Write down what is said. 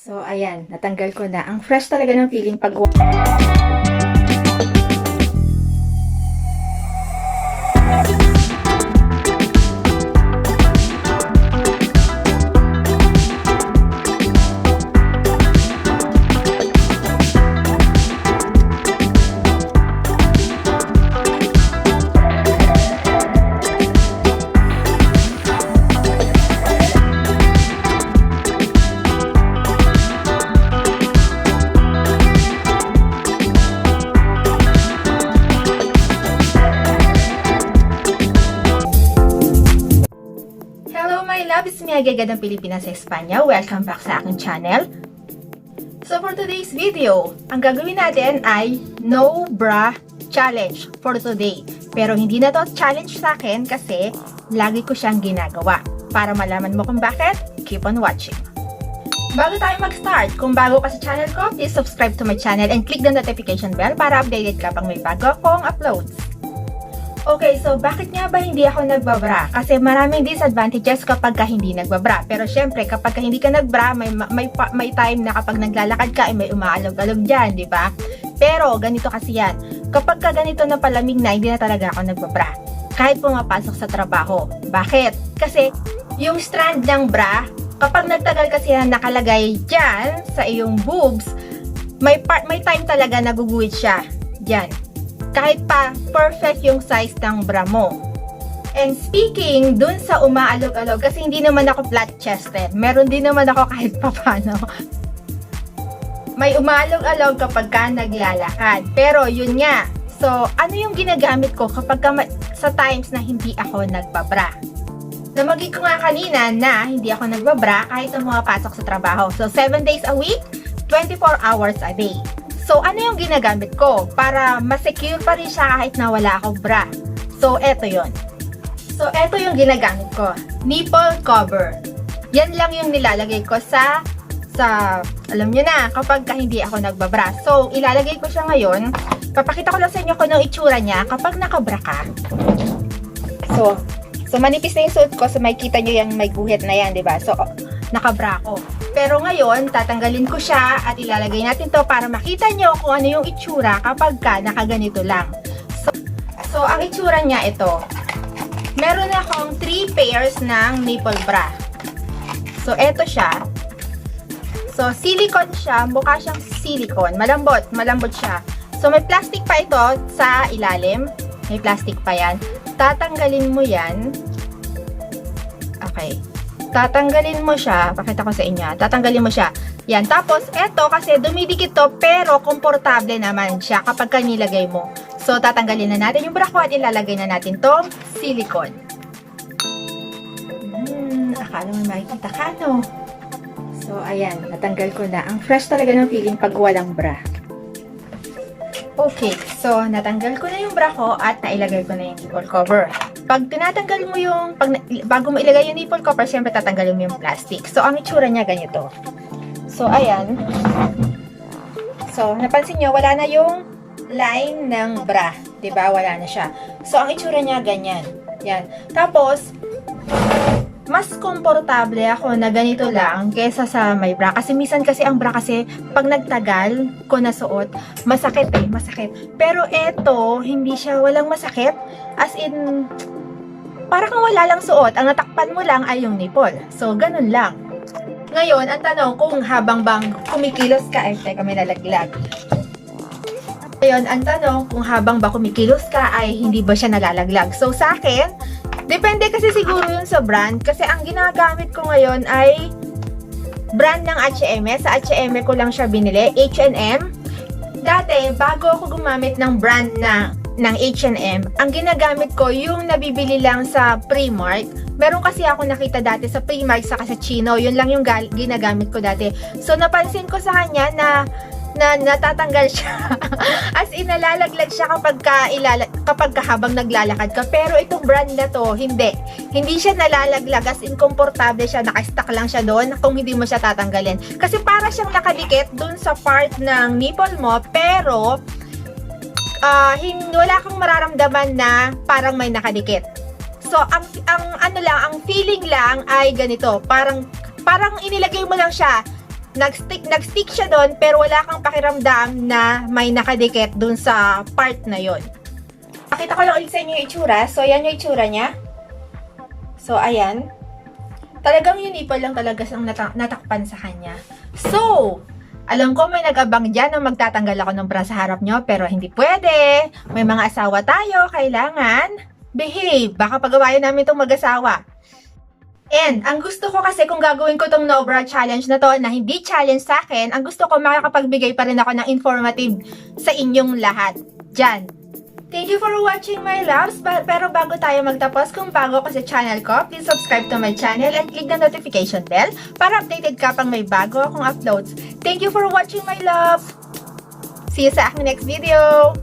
So, ayan, natanggal ko na. Ang fresh talaga ng feeling pag... It's me, Agagad ng Pilipinas sa Espanya. Welcome back sa aking channel. So for today's video, ang gagawin natin ay No Bra Challenge for today. Pero hindi na to challenge sa akin kasi lagi ko siyang ginagawa. Para malaman mo kung bakit, keep on watching. Bago tayo mag-start, kung bago ka sa channel ko, please subscribe to my channel and click the notification bell para updated ka pang may bago akong uploads. Okay, so bakit nga ba hindi ako nagbabra? Kasi maraming disadvantages kapag ka hindi nagbabra. Pero syempre, kapag ka hindi ka nagbra, may time na kapag naglalakad ka, ay may umaalog-alog dyan, di ba? Pero ganito kasi yan. Kapag ka ganito na palamig na, hindi na talaga ako nagbabra. Kahit pumapasok sa trabaho. Bakit? Kasi yung strand ng bra, kapag nagtagal kasi yan nakalagay dyan sa iyong boobs, may time talaga naguguhit siya. Dyan. Kahit pa perfect yung size ng bra mo. And speaking dun sa umaalog-alog, kasi hindi naman ako flat-chested. Meron din naman ako kahit papano. May umaalog-alog kapag ka naglalakad. Pero yun nga. So, ano yung ginagamit ko kapag sa times na hindi ako nagbabra? Namagig ko nga kanina na hindi ako nagbabra kahit na pumapasok sa trabaho. So, 7 days a week, 24 hours a day. So, ano yung ginagamit ko para ma-secure pa rin siya kahit na wala akong bra? So, eto yon. So, eto yung ginagamit ko. Nipple cover. Yan lang yung nilalagay ko sa alam nyo na, kapag hindi ako nagbabra. So, ilalagay ko siya ngayon. Papakita ko lang sa inyo kung anong itsura niya kapag nakabra ka. So manipis na yung suot ko. So, makikita nyo yung may guhit na yan, diba? So, nakabra ko. Pero ngayon, tatanggalin ko siya at ilalagay natin to para makita nyo kung ano yung itsura kapag ka nakaganito lang. So ang itsura niya ito. Meron akong 3 pairs ng nipple bra. So, eto siya. So, silicone siya. Mukha siyang silicone. Malambot siya. So, may plastic pa ito sa ilalim. May plastic pa yan. Tatanggalin mo yan. Okay. Tatanggalin mo siya. Pakita ko sa inyo. Tatanggalin mo siya. Yan. Tapos, eto kasi dumidikit to pero komportable naman siya kapag kanilagay mo. So, tatanggalin na natin yung bra ko at ilalagay na natin tong silicone. Akala mo makikita ka, no? So, ayan. Natanggal ko na. Ang fresh talaga ng feeling pag walang bra. Okay. So, natanggal ko na yung bra ko at nailagay ko na yung nipple cover. Pag tinatanggal mo yung, bago mo ilagay yung nipple cover, siyempre tatanggalin mo yung plastic. So, ang itsura niya ganito. So, ayan. So, napansin nyo, wala na yung line ng bra. Diba? Wala na siya. So, ang itsura niya ganyan. Yan. Tapos, mas komportable ako na ganito lang kesa sa may bra. Kasi minsan kasi ang bra kasi pag nagtagal ko nasuot, masakit masakit. Pero eto, hindi siya walang masakit. As in, para kang wala lang suot. Ang natakpan mo lang ay yung nipple. So, ganun lang. Ngayon, ang tanong kung habang bang kumikilos ka, ay teka, may nalaglag. Ngayon, ang tanong kung habang ba kumikilos ka ay hindi ba siya nalalaglag. So, sa akin, depende kasi siguro yun sa brand. Kasi ang ginagamit ko ngayon ay brand ng H&M. Sa H&M ko lang siya binili. H&M. Dati, bago ako gumamit ng brand ng H&M, ang ginagamit ko yung nabibili lang sa Primark. Meron kasi ako nakita dati sa Primark saka sa Chino. Yun lang yung ginagamit ko dati. So, napansin ko sa kanya na natatanggal siya. As in, nalalaglag siya kapag habang naglalakad ka. Pero itong brand na to, hindi. Hindi siya nalalaglag. As in, komportable siya. Nakastack lang siya doon kung hindi mo siya tatanggalin. Kasi para siyang nakadikit doon sa part ng nipple mo. Pero, wala kang mararamdaman na parang may nakadikit. So, ang feeling lang ay ganito. Parang inilagay mo lang siya nagstick siya doon, pero wala kang pakiramdam na may nakadikit doon sa part na yon. Pakita ko lang ulit sa inyo yung itsura. So, ayan yung itsura niya. So, ayan. Talagang yung nipple lang talaga siyang natakpan sa kanya. So, alam ko may nag-abang dyan na magtatanggal ako ng bra sa harap nyo, pero hindi pwede. May mga asawa tayo, kailangan behave. Baka pagawain namin itong mag-asawa. And, ang gusto ko kasi kung gagawin ko tong no bra challenge na to, na hindi challenge sa akin, ang gusto ko makakapagbigay pa rin ako ng informative sa inyong lahat. Diyan. Thank you for watching, my loves. Pero bago tayo magtapos, kung bago ka sa channel ko, please subscribe to my channel and click the notification bell para updated ka pang may bago akong uploads. Thank you for watching, my loves. See you sa aking next video.